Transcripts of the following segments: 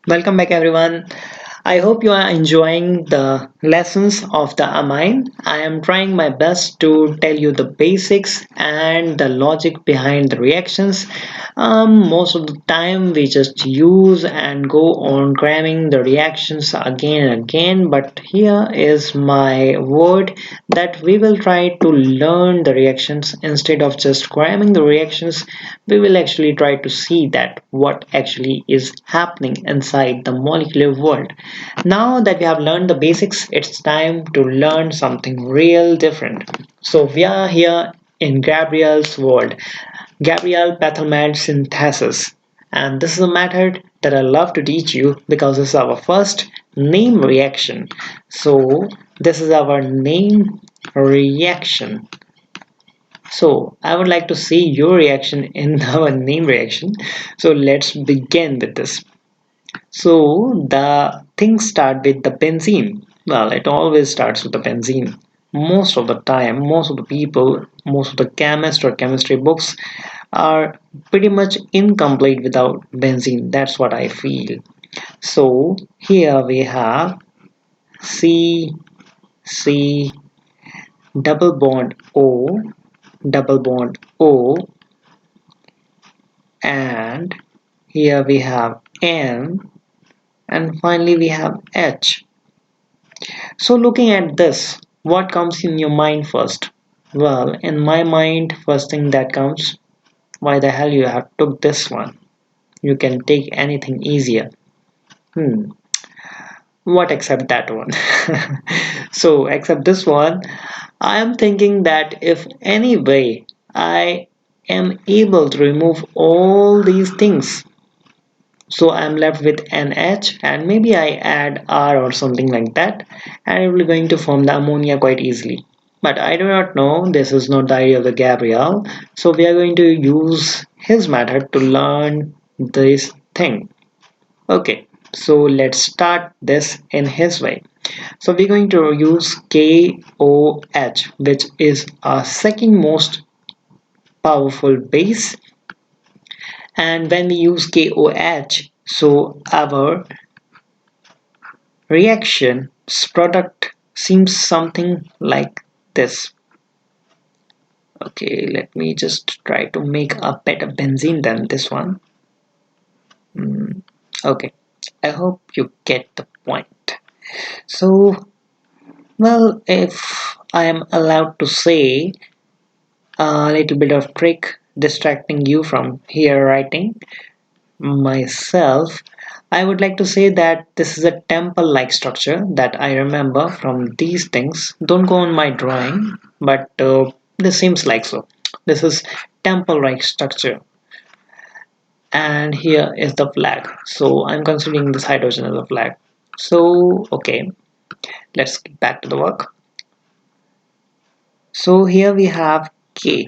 Welcome back, everyone. I hope you are enjoying the lessons of the amine. I am trying my best to tell you the basics and the logic behind the reactions. Most of the time, we just use and go on cramming the reactions again and again. But here is my word that we will try to learn the reactions instead of just cramming the reactions. We will actually try to see that what actually is happening inside the molecular world. Now that we have learned the basics, it's time to learn something real different. So we are here in Gabriel's world, Gabriel Phthalimide synthesis. And this is a method that I love to teach you because this is our first name reaction. So this is our name reaction. So I would like to see your reaction in our name reaction. So let's begin with this. So the things start with the benzene. Well, it always starts with the benzene. Most of the time, most of the people, most of the chemists or chemistry books are pretty much incomplete without benzene. That's what I feel. So here we have C, C, double bond O, double bond O, and here we have N, and finally we have H. So looking at this, what comes in your mind first? Well, in my mind, first thing that comes, why the hell you have took this one? You can take anything easier. Hmm, what except that one? So except this one, I am thinking that if any way I am able to remove all these things, so I'm left with an H and maybe I add R or something like that, and it will going to form the ammonia quite easily. But I do not know, this is not the idea of the Gabriel, so we are going to use his method to learn this thing. Okay, so let's start this in his way. So we're going to use KOH, which is our second most powerful base. And when we use KOH, so our reaction product seems something like this. Okay, let me just try to make a better benzene than this one. Okay, I hope you get the point. So, well, if I am allowed to say a little bit of trick distracting you from here writing myself, I would like to say that this is a temple-like structure that I remember from these things. Don't go on my drawing, but this seems like so. This is temple-like structure, and here is the flag. So I'm considering this hydrogen as a flag. So okay, let's get back to the work. So here we have K.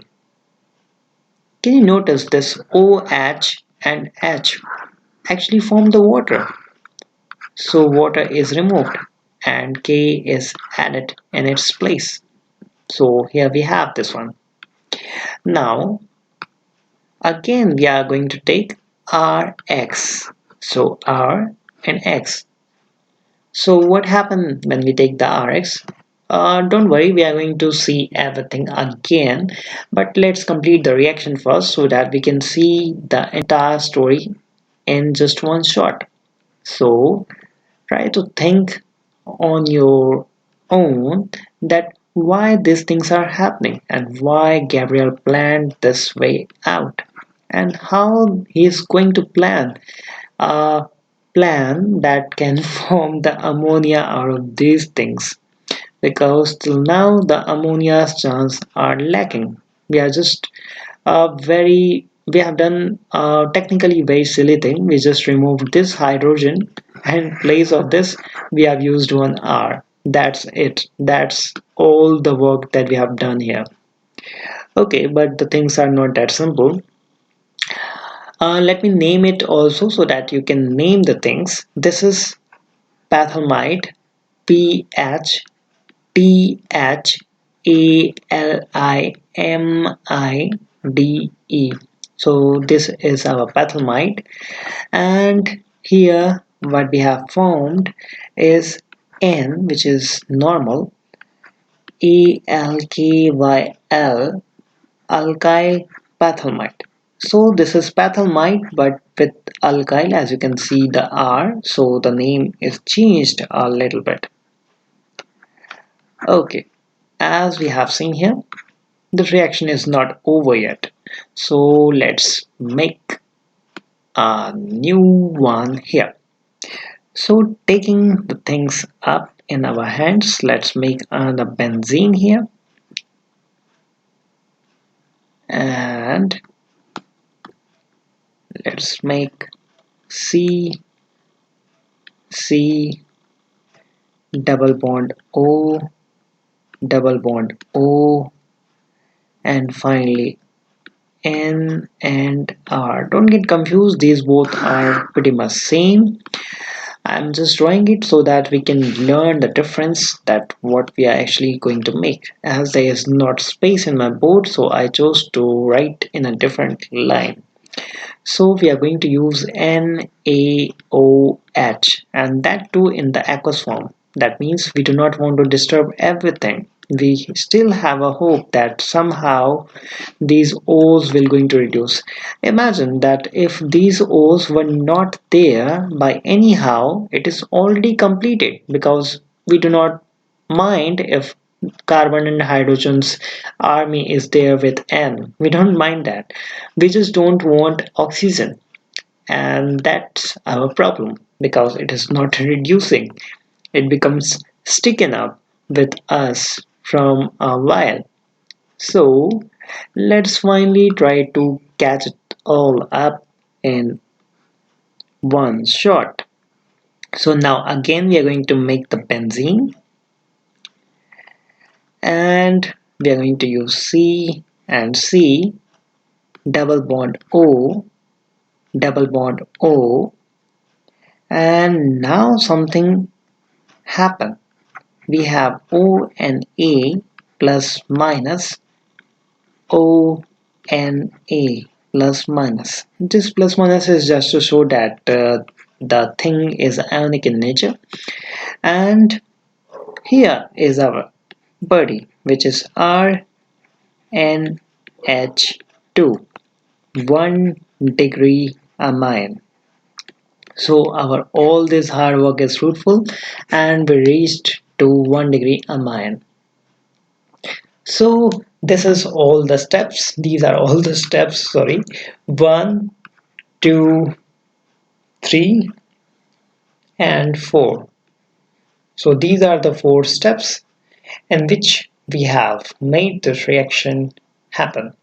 Can you notice this OH and H actually form the water? So water is removed and K is added in its place. So here we have this one. Now again we are going to take Rx. So R and X. So what happened when we take the Rx? Don't worry, we are going to see everything again, but let's complete the reaction first so that we can see the entire story in just one shot. So try to think on your own that why these things are happening and why Gabriel planned this way out and how he is going to plan a plan that can form the ammonia out of these things, because till now the ammonia's chance are lacking. We are just we have done technically very silly thing. We just removed this hydrogen and in place of this we have used one R. That's it. That's all the work that we have done here. Okay, but the things are not that simple. Let me name it also so that you can name the things. This is phthalimide, PHTHALIMIDE. So this is our phthalimide, and here what we have formed is N, which is normal, alkyl, alkyl phthalimide. So this is phthalimide but with alkyl, as you can see the R, so the name is changed a little bit. Okay, as we have seen here, the reaction is not over yet. So let's make a new one here. So taking the things up in our hands, let's make another benzene here. And let's make C, C, double bond O, double bond O, and finally N and R. Don't get confused, these both are pretty much same. I'm just drawing it so that we can learn the difference, that what we are actually going to make. As there is not space in my board, so I chose to write in a different line. So we are going to use NaOH, and that too in the aqueous form. That means we do not want to disturb everything. We still have a hope that somehow these O's will going to reduce. Imagine that if these O's were not there by anyhow, it is already completed, because we do not mind if carbon and hydrogen's army is there with N. We don't mind that. We just don't want oxygen, and that's our problem, because it is not reducing. It becomes sticking up with us from a while. So let's finally try to catch it all up in one shot. So now again we are going to make the benzene, and we are going to use C and C, double bond O, double bond O, and now something happened. We have O and A plus minus, O and A plus minus. This plus minus is just to show that the thing is ionic in nature. And here is our buddy, which is RNH2, 1 degree amine. So our all this hard work is fruitful, and we reached to 1 degree amine. So this is all the steps. These are all the steps, sorry. 1, 2, 3, and 4. So these are the 4 steps in which we have made this reaction happen.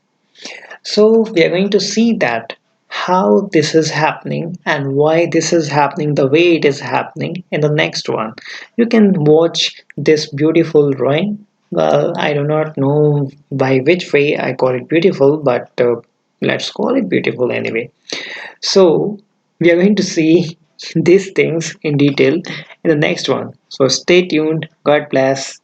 So we are going to see that how this is happening and why this is happening the way it is happening in the next one. You can watch this beautiful drawing. Well, I do not know by which way I call it beautiful, but let's call it beautiful anyway. So we are going to see these things in detail in the next one. So stay tuned. God bless.